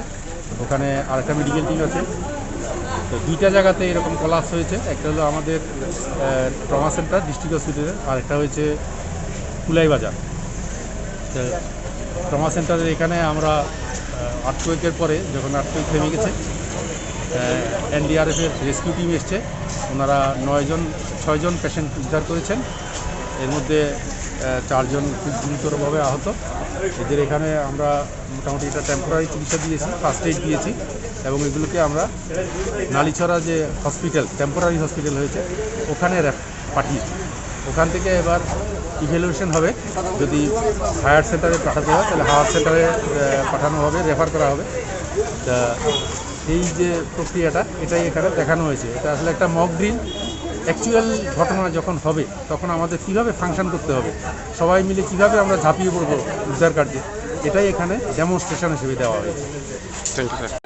ওখানে আরেকটা মেডিকেল টিম আছে। তো দুইটা জায়গাতে এরকম কলাপস হয়েছে, একটা হলো আমাদের ট্রমা সেন্টার ডিস্ট্রিক্ট হসপিটালের আর একটা হয়েছে কুলাইবাজার। তো ট্রমা সেন্টারের এখানে আমরা আর্থকোয়েকের পরে যখন আর্থকোয়েক থেমে গেছে এনডিআরএফের রেস্কিউ টিম এসছে, ওনারা 6জন পেশেন্ট উদ্ধার করেছেন। এর মধ্যে 4জন খুব গুরুতরভাবে আহত। এদের এখানে আমরা মোটামুটি এটা টেম্পোরারি চিকিৎসা দিয়েছি, ফার্স্ট এইড দিয়েছি এবং এগুলোকে আমরা নালিছড়া যে হসপিটাল টেম্পোরারি হসপিটাল হয়েছে ওখানে পাঠিয়েছি। ওখান থেকে এবার ইভ্যালুয়েশন হবে, যদি হায়ার সেন্টারে পাঠাতে হয় তাহলে হায়ার সেন্টারে পাঠানো হবে, রেফার করা হবে। তা এই যে প্রক্রিয়াটা এটাই এখানে দেখানো হয়েছে। এটা আসলে একটা মক ড্রিল। অ্যাকচুয়াল ঘটনা যখন হবে তখন আমাদের কীভাবে ফাংশন করতে হবে, সবাই মিলে কীভাবে আমরা ঝাঁপিয়ে পড়বো উদ্ধার কার্যে, এটাই এখানে ডেমনস্ট্রেশন হিসেবে দেওয়া হয়েছে। Thank you sir.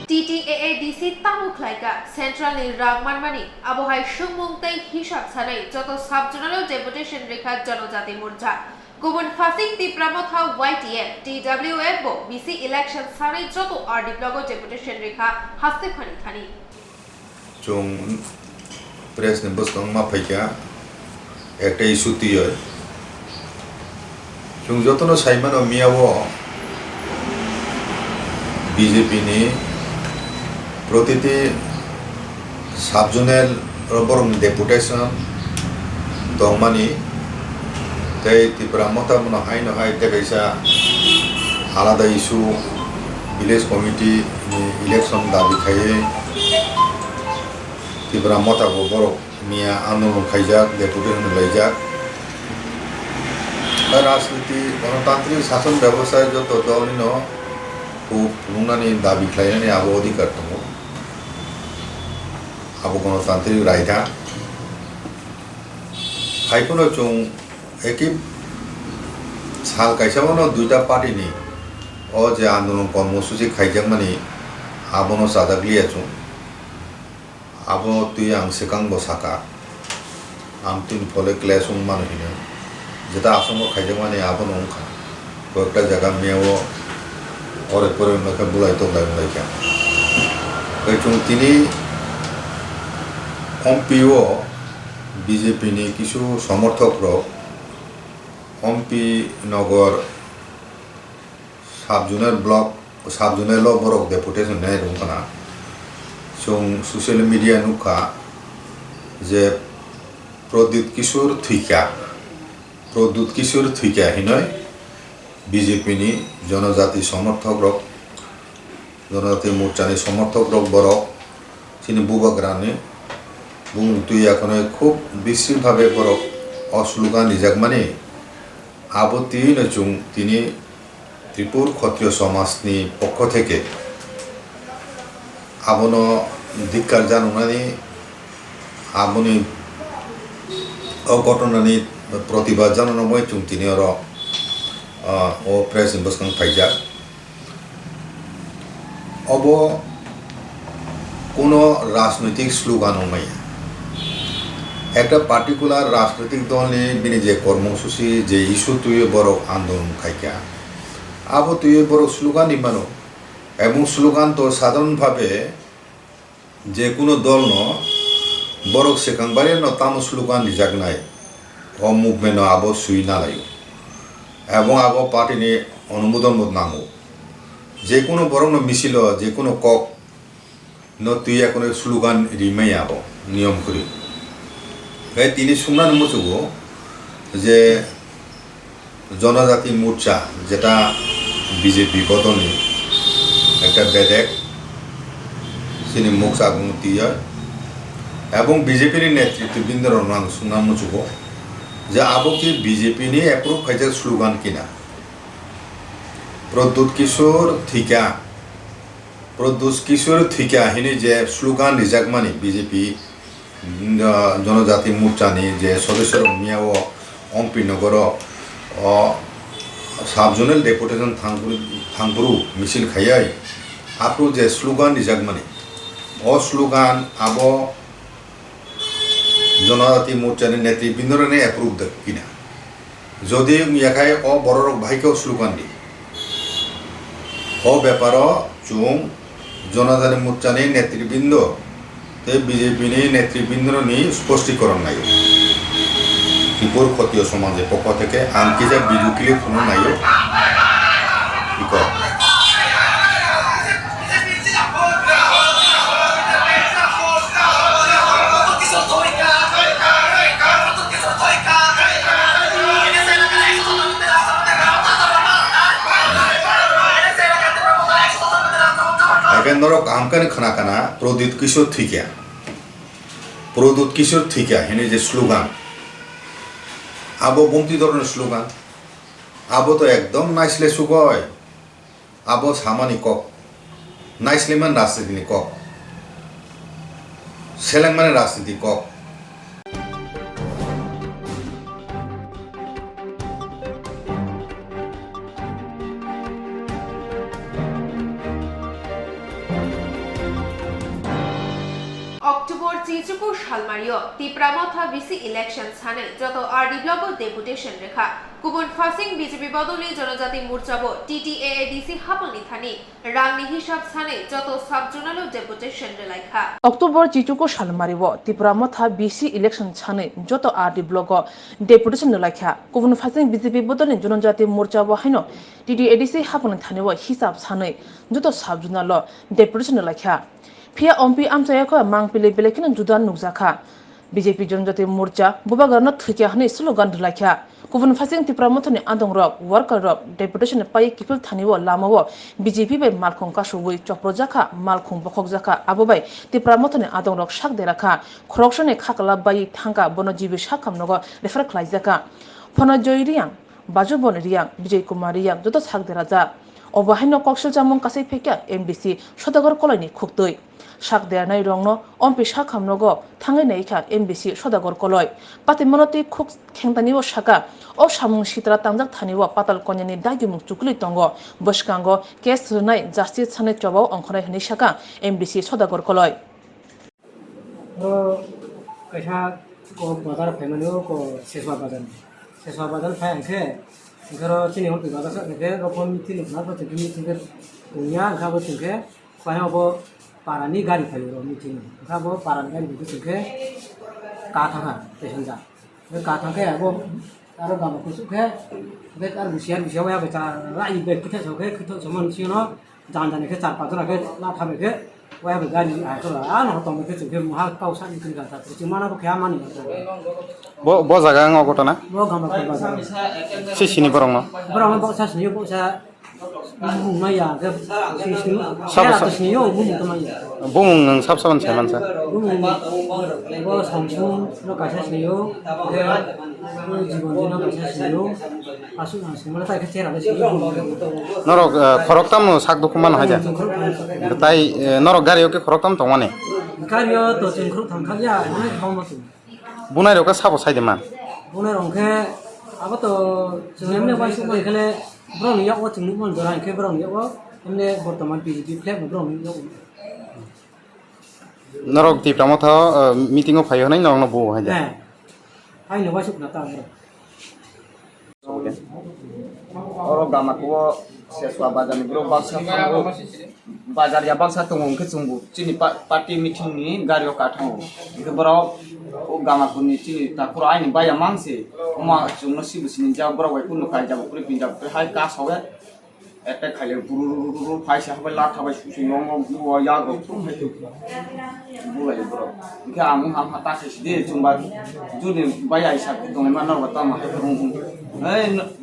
TTAADC Tamuklaika Central ni Rangmanmani Abohai Shumungtai Hishab Sanai Joto Subjournal Deputation Rekha Janojati Morcha Gubun Fasing Ti Pramotha YTF TWF Bo BC Election Sanai Joto RD Blogo Deputation Rekha Haste Khani Khani Chung Press Nimbus Kang Mapaika Ekta issue tiyoy Chung Jotono Saiman o Miyawo BJP ni প্রতিটি subzonal বরং deputation দংমানি তাই ত্রিপুরা মতামত high নহাই দেখাইছা আলাদা issue village committee election দাবি খাইয়ে ত্রিপুরা মতাবো বড় মিয়া আন্দোলন খাইজাক deputation লাইজাক রাজনীতি গণতান্ত্রিক শাসন ব্যবস্থায় যত দলনি খুব নুনানি দাবি খাইনানি আবো অধিকার দङ abo গণতান্ত্রিক রায়টা খাইখনো চং একই সাল কাইসাবনো দুইটা পার্টি নি ও যে আন্দোলন কর্মসূচি খাইজাক মানে আবনো সাদাগলিয়া চং abo তুই আং সেকাংবো সাকা আম তুই ফলে ক্লেশ মানুষ যেটা আসম খাইজাক মানে আবনো অংখা কয়েকটা জায়গা মেয়েও পরে পরে ওনাকে বুলাই তোলাই বুলাইকা ওই চং তিনি এমপিও বিজেপি নি কিছু সমর্থক এমপি নগর সাবজুনের ব্লক সাবজুনের ল বরক ডেপুটেশন নেই রুমখানা जों ससियेल मिडिया नुखा जे प्रद्युत किशोर थुइका हिनय बीजेपी नि जनजाति समर्थक रक जनजाति मोर्चानि समर्थक रक बरक चिनि बुबाग्रानि बुं तुइयाखने खूब बिस्रि भावे बरक अस्लुगान निजाक माने आबत्ति नचुं तिनि त्रिपुर क्षत्रिय समाजनि पक्ष थेके आबनो धिक्कार जानुनानै आबनि अघटनानि प्रतिबाद जानुनानै चुंतिनि अरो ओ प्रेस इनबसखां फाइजा अब कोनो राजनैतिक स्लोगान नङै একটা পার্টিকুলার রাজনৈতিক দলनि बिनि जे কর্মসূচি যে ইস্যু তুই বড় আন্দোলন খাইকা আবো তুই বড় স্লোগান নিবানো এবং স্লোগান তো সাধারণভাবে যে কোনো দল ন বড় সেখানবারে ন তামো স্লোগান নিজাক নাই ও মুভমেন্ট আবো সুই না লাইও এবং আবো পার্টিনি অনুমোদন নাঙ্গো যে কোনো বড় ন মিছিল যে কোনো কক ন তুই এখন স্লোগান রিমাই আবো নিয়ম করি তিনি শুনান মুচুগো যে জনজাতি মোর্চা যেটা বিজেপি বদলনি একটা বেদেক তিনি মুখ সাগুতি এবং বিজেপির নেতৃত্ববৃন্দর নাম শুনান মুচুগো যে আবো কি বিজেপি নি অ্যাপ্রুভ খাইছে স্লোগান কিনা প্রদ্যুৎ কিশোর থিকা হিনি যে স্লোগান রিজাক মানি বিজেপি জনজাতি মোর্চানি যে সদস্যর মিয়াও এমপি নগর সাবজোনাল ডেপুটেশন থাংপুরু মিছিল খাইয়াই আপু যে স্লোগান রিজাক মানি ও স্লোগান আব জনজাতি মোর্চানি নেতৃবৃন্দরে এপ্রুভ কিনা যদি ইয়াখাই অ বড় ভাইকেও স্লোগান দি ও ব্যাপার চুং জনজাতি মোর্চানি নেতৃবৃন্দ বিজেপি নেতৃবৃন্দ নি স্পষ্টীকরণ নাই ত্রিপুর ক্ষত্রিয় সমাজের পক্ষ থেকে আনকি যা বিজুকিলে কোনো নাই এখন ধরো কামকানি খানা প্রদ্যুৎ কিশোর থিকা হেনে যে স্লোগান আবো বমতি ধরনের স্লোগান আবো তো একদম নাইসলে সুগয় আবো সামানি কক নাইসলে মান রাজনীতি কক সেলেং মানে রাজনীতি কক অক্টোবর চিচুকু সালমারিও তিপ্রামথা বিসি ইলেকশন স্থানে যত আরডি ব্লক ডেপুটেশন রেখা কুবন ফাসিং বিজেপি বদলি জনজাতি মোর্চাব টিটিএএডিসি হাপনি থানি রাংনি হিসাব স্থানে যত সাবজোনাল ডেপুটেশন রেলাইখা অক্টোবর চিচুকু সালমারিও তিপ্রামথা বিসি ইলেকশন স্থানে যত আরডি ব্লক ডেপুটেশন রেলাইখা কুবন ফাসিং বিজেপি বদলি জনজাতি মোর্চাব হাইনো টিটিএডিসি হাপনি থানিও হিসাব স্থানে যত সাবজোনাল ডেপুটেশন রেলাইখা फिया ओमपी आमचायाखो मांगपिले बेलेखिन जुदान नुकजाखा बीजेपी जनजाति मोर्चा बुबागारनो थुकिया हने स्लोगान दुलाख्या गुबुन फासिं तिप्रामथनि आदं रक वर्कार रक डेपुटेशन पाइ किफल थानिवो लामावो बीजेपी बाय मालखं कासुवै चप्रजाखा मालखं बखकजाखा आबोबाय तिप्रामथनि आदं रक साक देराखा खरकसने खाकला बाय थांगा बनजीबि साखामनगो रेफार खलाइजाखा फनजय रियां बाजु बन रियां विजय कुमार रियां जतो साक देराजा Obahaino Kokshil Jamon Kasai Peka MBC Sodagor Koloni Kuktui. Shak Deanai Rongno, Ompi Shakamnogo, Tangai Naika, MBC Sodagor Koloi. Patimonoti Cook Kentaniwo Shaka, O Shamung Shitra Tanzak Taniwa Patal Konyani Dagimuk Chukuli Tongo, Bushkango, Kes Runai, Justice Sane Chobo, Onkore Nishaka, MBC Sodagor Koloi. Kaisa ko bazar family ko seswa bazar fan ke ngaro chini hol bazar sa ke ro kon tin na ko tin tin dunia ga bo tin ke pa bo parani gari phali ro meeting ga bo parani gari bu tin ke ka thanga passenger ka thanga ke bo aro ga bo su ke be ar busiar busiawa ya beca rai be kitha so ke kitha somon sino jan jan ke 4-5 jon ke la thame ke wah begani aku lah, anak tong itu juga mahal kau san itu kan tak terus mana tu kiaman ni. Bo jaga ngau kota na? Bo gambar gambar. Si sini borong no? Borong bo sa sini bo sa maya ke sini. Saya sini yo bumung temanya. Bumung nang sab-saban saya mansa. Bumung bo Samsung no kasih sini yo. Ke জীবন দিন kasih sini yo. Asu nang sini mana tak kecil ada sini. Norok khorok tam sak dokuman haja. Tai norok gari oke khorok tam tongane. Gari yo to jengkruk tangkal ya, mana kau masuk. Bunai roka sabo sai deman. Bunai rongke apa to jenenge waisu mai kene brong ya wa jenenge mon doran ke brong ya wa emne bortoman PGP flag brong ya. Norok ti pramotha meeting o phayo nai norok no bo haja. Hai no waisu na ta. Orang gama ko seswa bazar ni bro baksa bazar ya baksa tunggu ke tunggu cini party meeting ni gario katang ke bro o gama ko ni cini ta kura ini baya mangse ma cungno sibu sini jauh bro wai pun kai jauh puri pinjam hai ka sawe etek khale buru paisa habe lat habe susu ngom bo ya go tum hetu bulai bro ke amu ham hata sidi cumba juni baya isa ko mana wata ma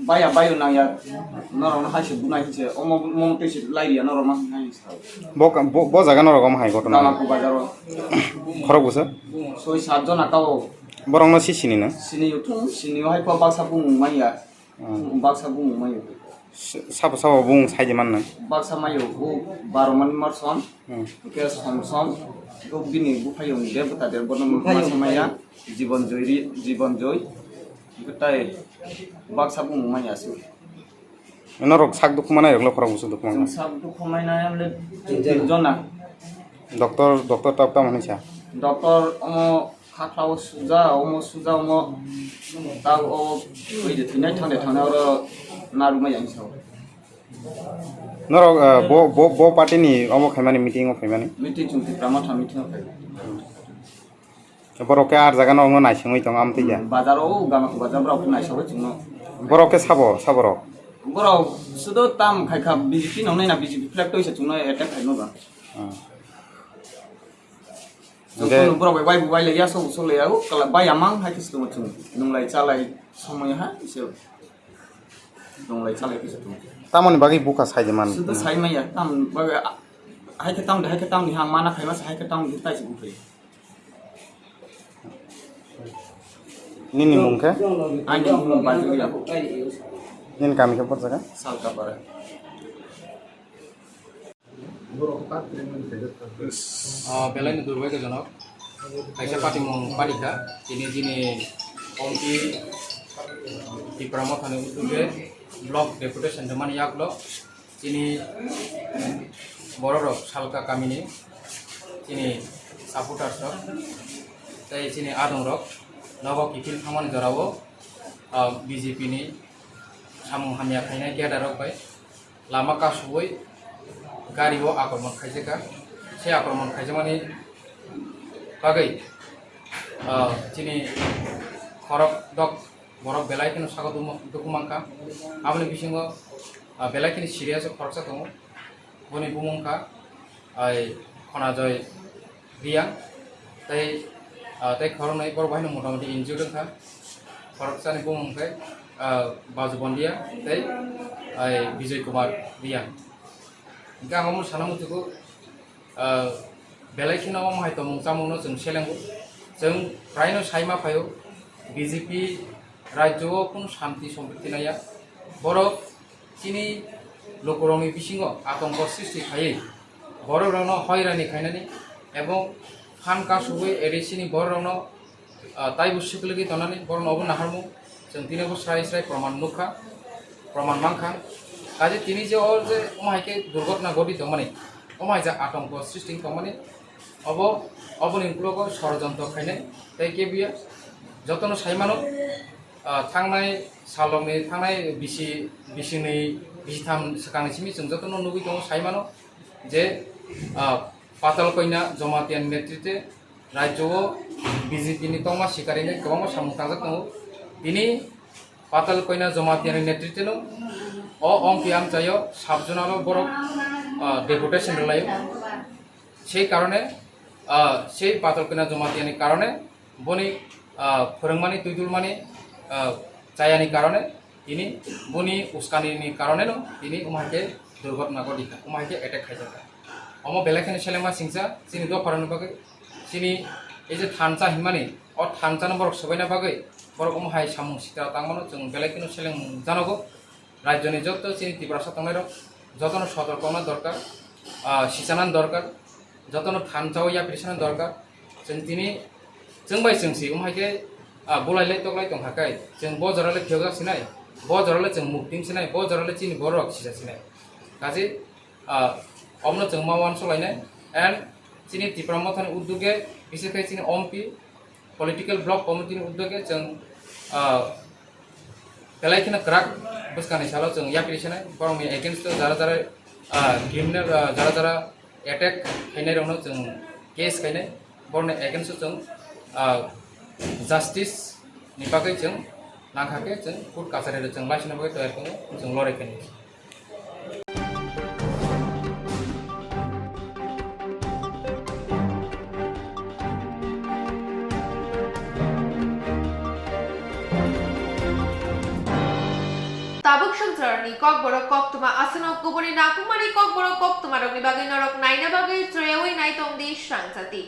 baya bayu nang ya norong hasil bunai ce omong tesi lari ya norong mah bo jaga norok am hai gotona nama ko bazaro khorok busa soi 7 jon akao borong no si sini na sini yutung sini hai ko baksa bung maya baksa bung maya sabo bung sai deman na baksa mayo o 12 mani marson ke samsung go bini bu phayo ni debuta der bonom baksa maya Jibon Joy gotai baksa bung maya su norok sak dokuman ai roklo khorok busa dokuman sak dokuman ai amle jona doktor tap tam hanisa doktor omo khaklaw suja omo ta o oi de tinai thane oro naru ma yang so norok bo party ni omo khaimani meeting o khaimani meeting chung pramotha meeting o khai borok ke ar jaga no nai singoi tong am tiya bazar o gama bazar bra nai so chungno borok ke saboro borok sudo tam khai kha BJP no nai na BJP flag to isa chungno attack khai no ba Joko bro bai le ya so le ya kala bai amang hai kis tu chung nunglai chalai somoi ha se nunglai chalai kis tu tamoni bagi buka sai deman sudo sai mai ya tam baga hai ke tam ni hang mana khai ma hai ke tam ni tai se bukai nini mungke ani mung baju ya nin kami ke por jaga sal ka bara Belain itu dua kejonok, kaisa parti mong parika, ini ompi di pramotan itu blok deputation teman yaklo, ini borok salka kami ini saputar sok, saya ini adong rok, nawak kipil kaman jarawo, BJP ini samung hamya kaina kia darok bay, lama kasui gari wo akormon khaise ka se akormon khaise mani bagai chini khorok dok borok belai kino sago dukumangka amni bisingo belai kini serious khoroksa tongo boni bumungka ai khona joy riang tai khornai bor bahino motamoti injure dongkha khoroksa ni bumungkai bazu bondia tai ai Bijoy Kumar riang Enggak ngomong sana mutuku belai kina ngomong hai tomong samungno jeng selengku jeng raino saima phayo BJP rajyo pun shanti sompriti naya borok chini लोकरंनि बिसिङाव आतंक सृष्टि खायै बर'रावनो हयरानि खायनानै एबं फान कासुबै एरिसिनि बर'रावनो ताइबु सिकलगि तनानै बर'नावबो नाहारमु जों तिनिबो स्राय स्राय प्रमाण नुखा प्रमाण मांखा काजे तिनि जे अर जे अमायके दुर्घटना घटित माने अमाय जा आतंक सृष्टि माने अबनि उनकुलग षড়যন্ত্র खायनाय ताइ केबिया जतनो साइमानो थांनाय सालंनि थांनाय बिसिनै बिथाम सकांसिमि जों जतनो नुबि दङ साइमानो जे पाताल कन्या जमातियानि नेतृत्वे राज्यआव बिजेपिनि तंमा सिकारिनि गोबां सामु थांजाक दङ दिनै पाताल कन्या जमातियानि नेतृत्वेनो अंपि आमचायाव साबजनाल' बर' डेपुटेशन लायो সেই কারণে সেই পাতাল কন্যা জমাতিয়ানি কারণে বনি फोरोंमानि तुइदुलमानि जायानि कारणे दिनै बुनि उस्कानिनि कारणे दिनै उमायके दुर्घटना घटिका उमायके एटेक खायजाका अम बेलेखानि सेलेमा सिंसा सिनि दफारानि बागै सिनि এই যে थानचा हिमानि अ थानचानो बरक सबायना बागै बरक उमाय सामुं सिता तांमानो जों बेलेखानि सेलें जानांगौ राज्यनि যত सिनि तिब्रासा थांनाय যতनो सतर्कना दरकार सिसानान दरकार যতনো थानचाव या प्रिसानान दरकार जों दिनै जों बाय जोंसि उमायके बुलायलाय तगलाय दंखाखाय जों बजराले खेवगासिनाय बजराले जों मुक्तिंसिनाय बजराले चिनि बरक सिजासिनाय काजे अमनो जों मावान सलायनाय एन्ड चिनि तिप्रामथानि उद्योगे बिसेसकै चिनि ओमपि पलिटिकल ब्लक कमिटिनि उद्योगे जों बेलायखिना क्राक बुस्कानि सालाव जों या प्रिसानाय बरंनि एगेन्स्ट जारा जारा क्रिमिनल जारा जारा एटेक खायनायरावनो जों केस खायनाय बरंनि एगेन्स्ट जों जास्टिस नि बागै जों नांखाके जों कोर्ट कासारि जों लाइसिना बागै तयार खालामो जों लरायखानि Tabuk Shantarani, Kokboro Koktuma, Asano Kubuni Nakumari Kokboro Koktuma, Bagay Norok Naina Bagay, Trewe Night on the Shantati.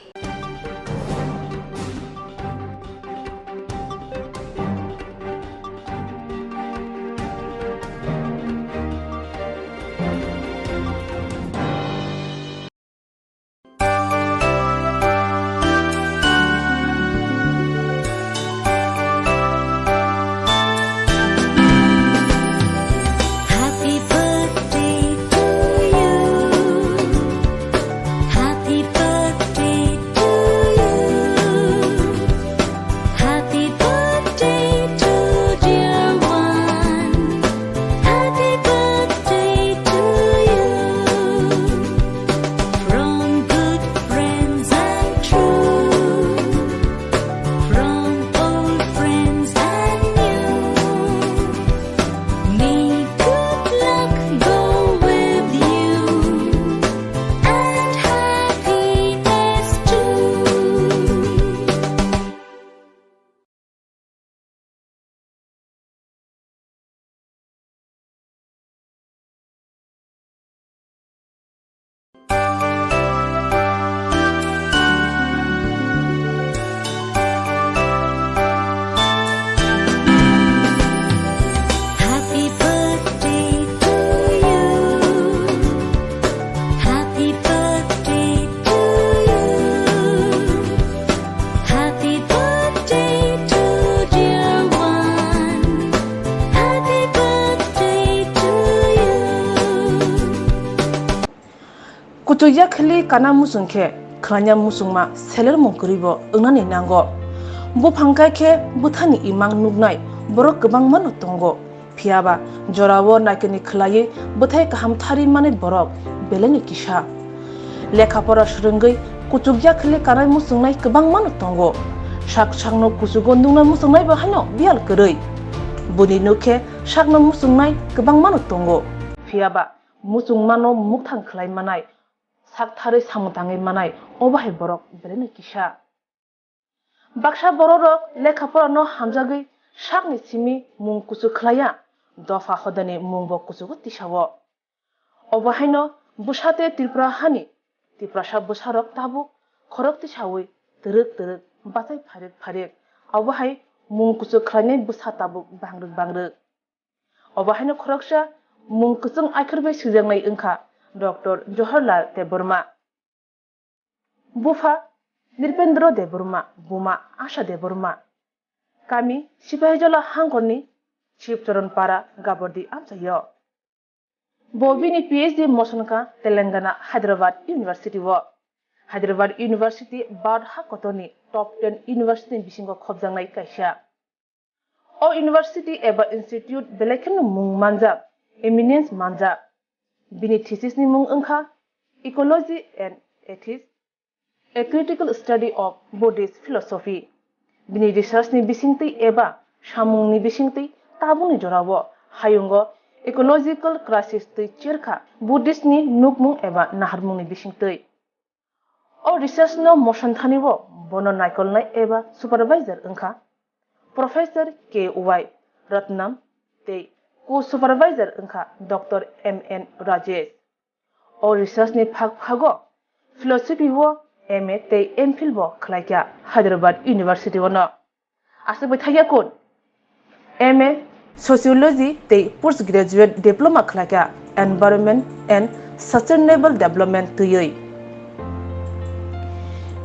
Kutuya khali kana musungke khlanya musungma seler mongkribo ungnani nango bu phangkai khe buthani imang nugnai borok gobang mano tongo phiaba jorawo nakini khlai buthai kaham thari mane borok beleni kisa lekha pora srungai kutuya khali kana musungnai gobang mano tongo sak sakno kusugo nungna musungnai ba hano bial koroi buni nukhe sakno musungnai gobang mano tongo phiaba musungmano mukthang khlai manai sakthari samutangai manai obahe borok beleni kisa baksa borok lekhapora no hamjagui sakni simi mung kusu khlaya dofa hodani mungbo kusugo tisawo obahaino busate tripura hani tiprasa busarok tabu khorok tisawi terek terek batai pharek pharek obahai mung kusu khlainai busa tabu bangruk bangruk obahaino khoroksa मुं कुसुं आइखरबाय सुजांनाय ओंखा doctor Jawaharlal Debbarma बुफा निरपेन्द्र देबबर्मा बुमा Asha Debbarma kami Sipahijola Hangkoni Chief Charanpara Gabordi Amsayo Bobini PhD Mosanka Telangana Hyderabad University wo Hyderabad University Bad Hakotoni Top 10 University Bisingo Khobjangnai Kaisha O University eba Institute Belekin Mung Manja Eminence Manja Bini thesis ni mung angka Ecology and Ethics A Critical Study of Buddhist Philosophy Bini research ni bisingti eba samung ni bisingti tabung ni jorawo hayungo ecological crisis ti cerka Buddhist ni nukmung eba naharmung ni bisingti O research no motion thaniwo bono naikol nai eba supervisor angka Professor K.Y. Ratnam te co-supervisor angka Dr. M.N. Rajesh O research ni phago philosophy wo MA te MPhil bo khlaikya Hyderabad University wono asabai thaya kon MA Sociology te postgraduate diploma khlaikya Environment and Sustainable Development tuyoi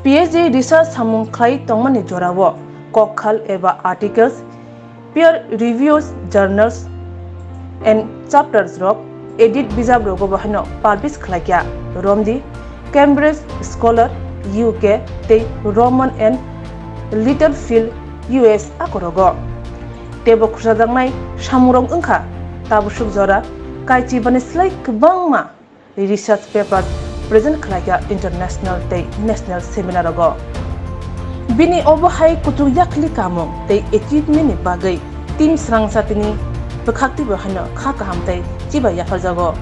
PhD research samung khlai tongmani jorawo kokhal eba articles peer reviews journals and chapters rok edit bijab rogo bahino publish khlaikya romdi Cambridge Scholar UK te Roman and Littlefield US akorogo tebo khursadangnai samurong ongkha tabusuk jora kaichi bani slai kbangma research papers present khlaika international te national seminar go bini obohai kutu yakli kamong te achievement ni bagai team srangsatini bekhakti bahano kha kaham te chiba yafarjago